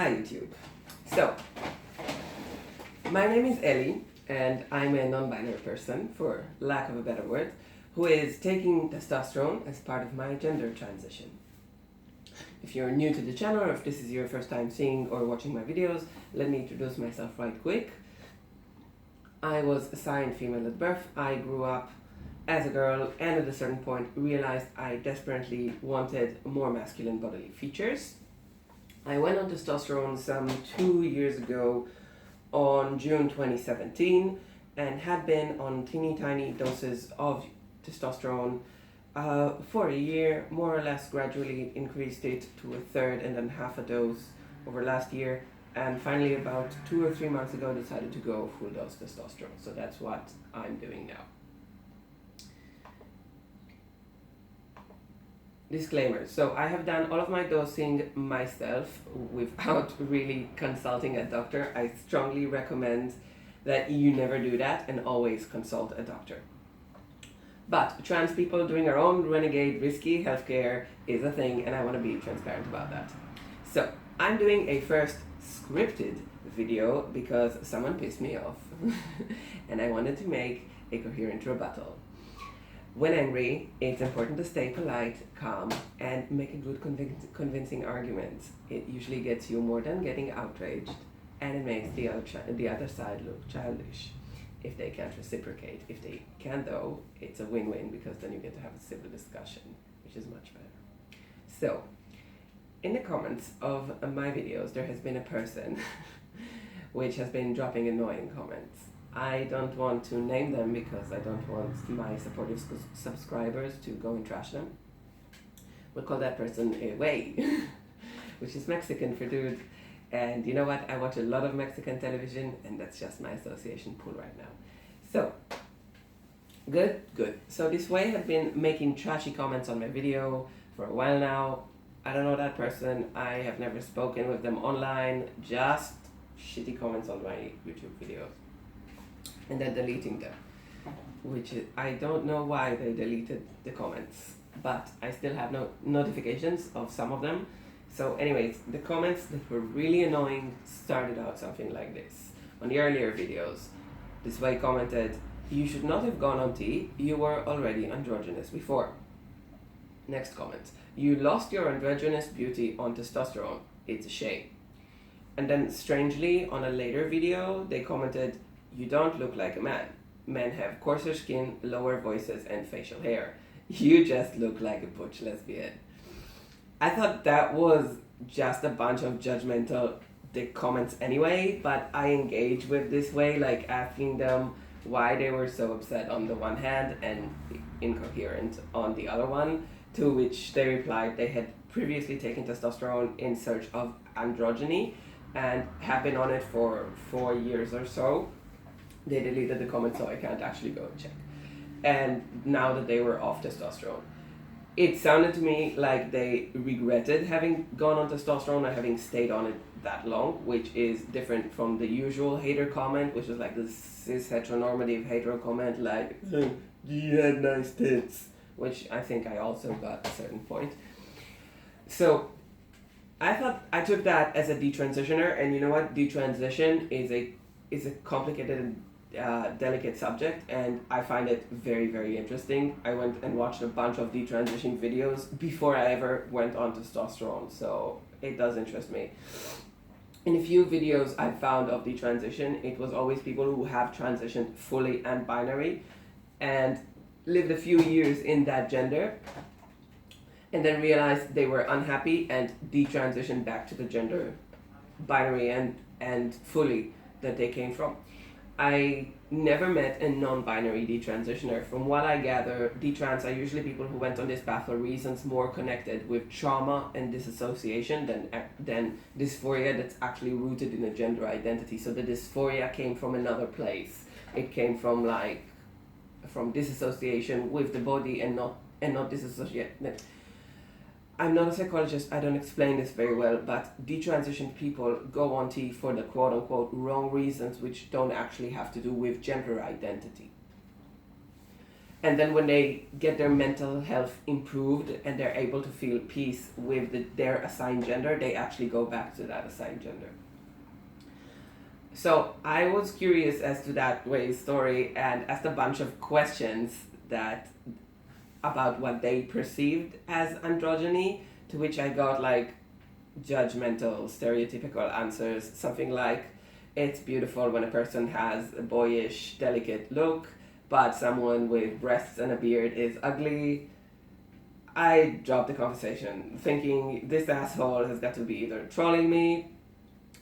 Hi YouTube. So, my name is Ellie and I'm a non-binary person, for lack of a better word, who is taking testosterone as part of my gender transition. If you're new to the channel or if this is your first time seeing or watching my videos, let me introduce myself right quick. I was assigned female at birth. I grew up as a girl and at a certain point realized I desperately wanted more masculine bodily features. I went on testosterone some 2 years ago on June 2017 and had been on teeny tiny doses of testosterone for a year, more or less gradually increased it to a third and then half a dose over last year, and finally about 2 or 3 months ago decided to go full dose testosterone. So that's what I'm doing now. Disclaimer. So I have done all of my dosing myself without really consulting a doctor. I strongly recommend that you never do that and always consult a doctor. But trans people doing their own renegade risky healthcare is a thing, and I want to be transparent about that. So I'm doing a first scripted video because someone pissed me off and I wanted to make a coherent rebuttal. When angry, it's important to stay polite, calm, and make a good convincing argument. It usually gets you more than getting outraged, and it makes the other side look childish if they can't reciprocate. If they can though, it's a win-win because then you get to have a civil discussion, which is much better. So, in the comments of my videos, there has been a person which has been dropping annoying comments. I don't want to name them because I don't want my supportive subscribers to go and trash them. We'll call that person a way, which is Mexican for dude. And you know what? I watch a lot of Mexican television and that's just my association pool right now. So, good. So this way have been making trashy comments on my video for a while now. I don't know that person. I have never spoken with them online, just shitty comments on my YouTube videos. And then deleting them, which is, I don't know why they deleted the comments, but I still have no notifications of some of them. So anyways, the comments that were really annoying started out something like this. On the earlier videos, this way commented, "You should not have gone on T, you were already androgynous before." Next comment, "You lost your androgynous beauty on testosterone, it's a shame." And then strangely, on a later video, they commented, "You don't look like a man. Men have coarser skin, lower voices, and facial hair. You just look like a butch lesbian." I thought that was just a bunch of judgmental dick comments anyway, but I engaged with this way, like asking them why they were so upset on the one hand and incoherent on the other one, to which they replied they had previously taken testosterone in search of androgyny and have been on it for 4 years or so. They deleted the comment, so I can't actually go and check. And now that they were off testosterone, it sounded to me like they regretted having gone on testosterone or having stayed on it that long, which is different from the usual hater comment, which is like the cis heteronormative hater comment, like, "You had nice tits," which I think I also got at a certain point. So I took that as a detransitioner, and you know what? Detransition is a complicated and delicate subject, and I find it very, very interesting. I went and watched a bunch of detransition videos before I ever went on testosterone, so it does interest me. In a few videos I found of detransition, it was always people who have transitioned fully and binary and lived a few years in that gender and then realized they were unhappy and detransitioned back to the gender binary and fully that they came from. I never met a non-binary detransitioner. From what I gather, detrans are usually people who went on this path for reasons more connected with trauma and disassociation than dysphoria that's actually rooted in a gender identity. So the dysphoria came from another place. It came from disassociation with the body and not disassociation. I'm not a psychologist, I don't explain this very well, but detransitioned people go on T for the quote-unquote wrong reasons, which don't actually have to do with gender identity. And then when they get their mental health improved and they're able to feel peace with their assigned gender, they actually go back to that assigned gender. So I was curious as to that Way's story and asked a bunch of questions that about what they perceived as androgyny, to which I got like judgmental, stereotypical answers. Something like, it's beautiful when a person has a boyish, delicate look, but someone with breasts and a beard is ugly. I dropped the conversation, thinking this asshole has got to be either trolling me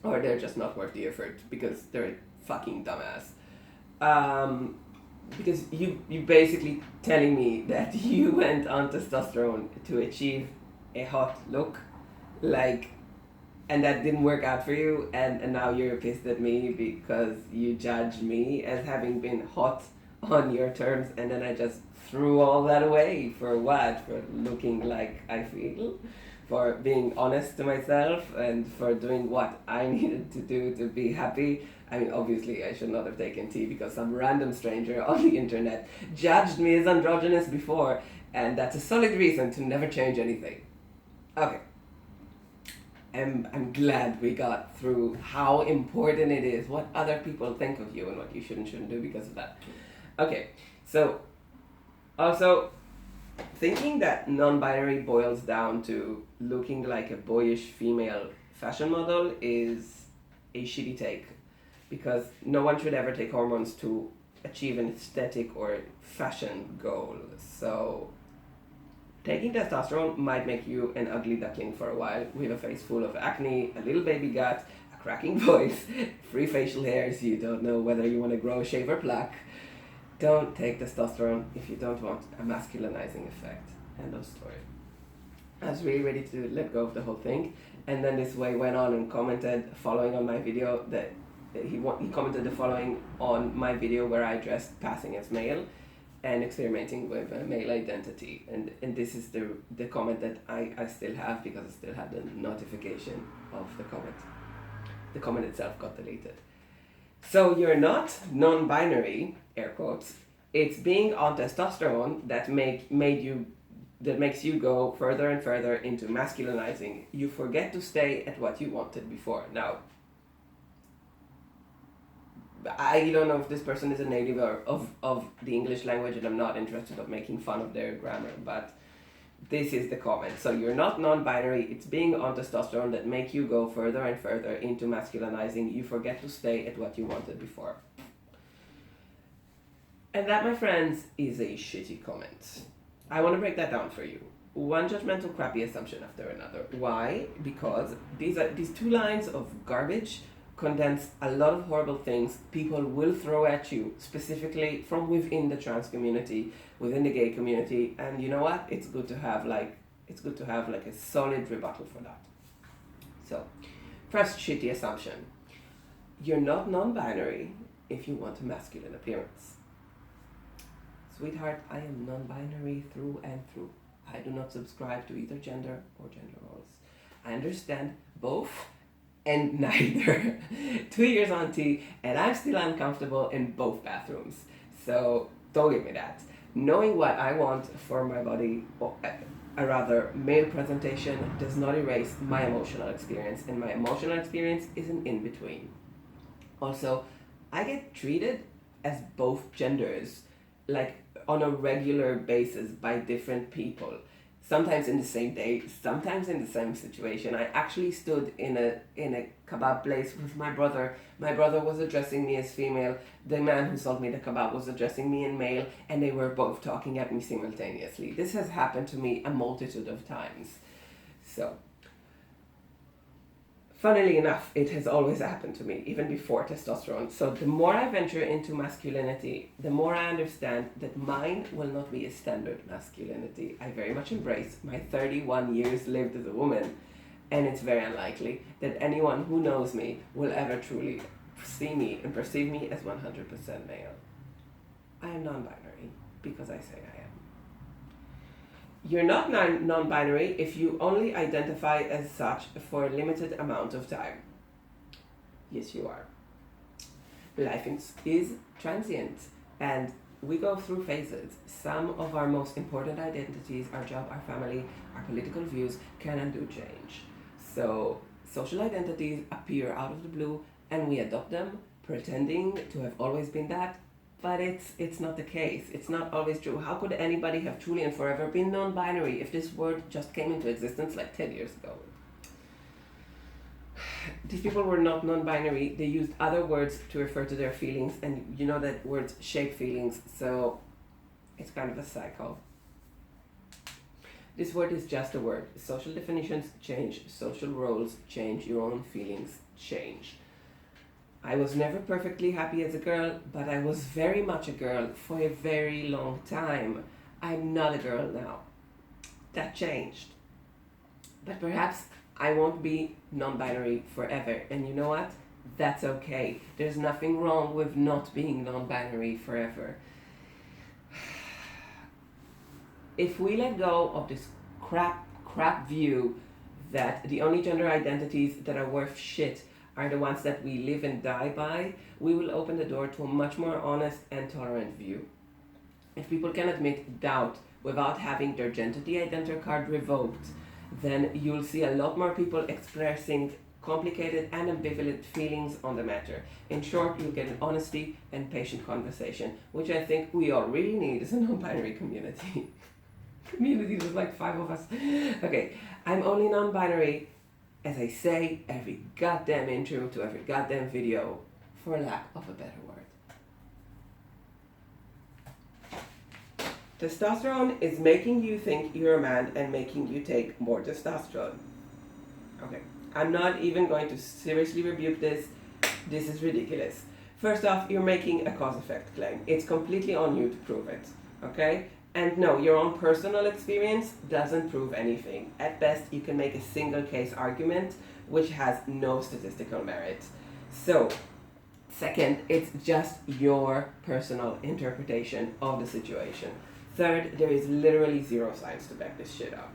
or they're just not worth the effort because they're a fucking dumbass. Because you basically telling me that you went on testosterone to achieve a hot look, like, and that didn't work out for you, and now you're pissed at me because you judged me as having been hot on your terms, and then I just threw all that away for what? For looking like I feel? For being honest to myself and for doing what I needed to do to be happy? I mean, obviously I should not have taken tea because some random stranger on the internet judged me as androgynous before, and that's a solid reason to never change anything. Okay. I'm glad we got through how important it is, what other people think of you and what you should and shouldn't do because of that. Okay, so also thinking that non-binary boils down to looking like a boyish female fashion model is a shitty take, because no one should ever take hormones to achieve an aesthetic or fashion goal. So taking testosterone might make you an ugly duckling for a while, with a face full of acne, a little baby gut, a cracking voice, free facial hairs, you don't know whether you want to grow, shave or pluck. Don't take testosterone if you don't want a masculinizing effect. End of story. I was really ready to let go of the whole thing, and then this way went on and commented, following on my video, that he commented the following on my video where I addressed passing as male and experimenting with a male identity, and this is the comment that I still have because I still have the notification of the comment. The comment itself got deleted. So you're not non-binary, air quotes. It's being on testosterone that makes you go further and further into masculinizing. You forget to stay at what you wanted before. Now, I don't know if this person is a native of the English language, and I'm not interested in making fun of their grammar, but this is the comment. So you're not non-binary, it's being on testosterone that make you go further and further into masculinizing. You forget to stay at what you wanted before. And that, my friends, is a shitty comment. I want to break that down for you. One judgmental, crappy assumption after another. Why? Because these two lines of garbage condense a lot of horrible things people will throw at you, specifically from within the trans community, within the gay community, and you know what? It's good to have like a solid rebuttal for that. So, first shitty assumption. You're not non-binary if you want a masculine appearance. Sweetheart, I am non-binary through and through. I do not subscribe to either gender or gender roles. I understand both and neither. 2 years on T, and I'm still uncomfortable in both bathrooms. So don't give me that. Knowing what I want for my body, or a rather male presentation, does not erase my emotional experience, and my emotional experience is an in-between. Also, I get treated as both genders, like on a regular basis by different people. Sometimes in the same day, sometimes in the same situation. I actually stood in a kebab place with my brother. My brother was addressing me as female. The man who sold me the kebab was addressing me in male, and they were both talking at me simultaneously. This has happened to me a multitude of times. So, funnily enough, it has always happened to me, even before testosterone. So the more I venture into masculinity, the more I understand that mine will not be a standard masculinity. I very much embrace my 31 years lived as a woman, and it's very unlikely that anyone who knows me will ever truly see me and perceive me as 100% male. I am non-binary because I say I am. You're not non-binary if you only identify as such for a limited amount of time. Yes, you are. Life is transient, and we go through phases. Some of our most important identities, our job, our family, our political views, can and do change. So social identities appear out of the blue and we adopt them, pretending to have always been that, but it's not the case. It's not always true. How could anybody have truly and forever been non-binary if this word just came into existence like 10 years ago? These people were not non-binary. They used other words to refer to their feelings, and you know that words shape feelings, so it's kind of a cycle. This word is just a word. Social definitions change, social roles change, your own feelings change. I was never perfectly happy as a girl, but I was very much a girl for a very long time. I'm not a girl now. That changed. But perhaps I won't be non-binary forever. And you know what? That's okay. There's nothing wrong with not being non-binary forever. If we let go of this crap view that the only gender identities that are worth shit are the ones that we live and die by, we will open the door to a much more honest and tolerant view. If people can admit doubt without having their gender identity card revoked, then you'll see a lot more people expressing complicated and ambivalent feelings on the matter. In short, you'll get an honesty and patient conversation, which I think we all really need as a non-binary community. Community, there's like 5 of us. Okay, I'm only non-binary, as I say every goddamn intro to every goddamn video, for lack of a better word. Testosterone is making you think you're a man and making you take more testosterone. Okay, I'm not even going to seriously rebuke this. This is ridiculous. First off, you're making a cause-effect claim. It's completely on you to prove it, okay? And no, your own personal experience doesn't prove anything. At best, you can make a single case argument, which has no statistical merit. So, second, it's just your personal interpretation of the situation. Third, there is literally zero science to back this shit up.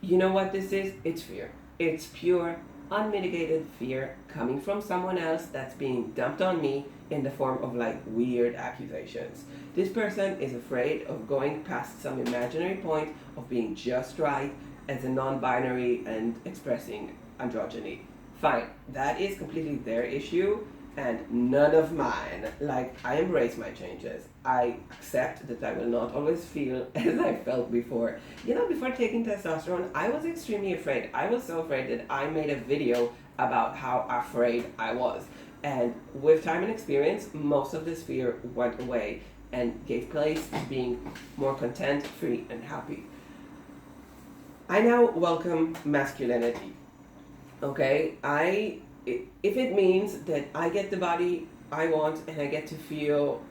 You know what this is? It's fear. It's pure, unmitigated fear coming from someone else that's being dumped on me in the form of like weird accusations. This person is afraid of going past some imaginary point of being just right as a non-binary and expressing androgyny. Fine, that is completely their issue and none of mine. Like, I embrace my changes. I accept that I will not always feel as I felt before. You know, before taking testosterone, I was extremely afraid. I was so afraid that I made a video about how afraid I was. And with time and experience, most of this fear went away and gave place to being more content, free, and happy. I now welcome masculinity. Okay? If it means that I get the body I want and I get to feel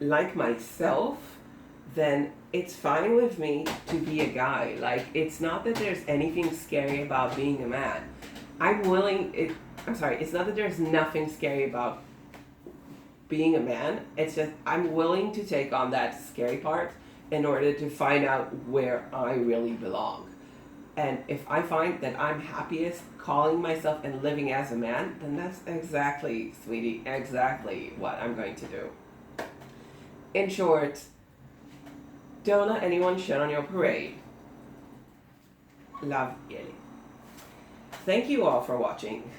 like myself, then it's fine with me to be a guy. Like, it's not that there's anything scary about being a man. It's not that there's nothing scary about being a man. It's just I'm willing to take on that scary part in order to find out where I really belong. And if I find that I'm happiest calling myself and living as a man, then that's exactly, sweetie, exactly what I'm going to do. In short, don't let anyone shit on your parade. Love, Yeli. Thank you all for watching.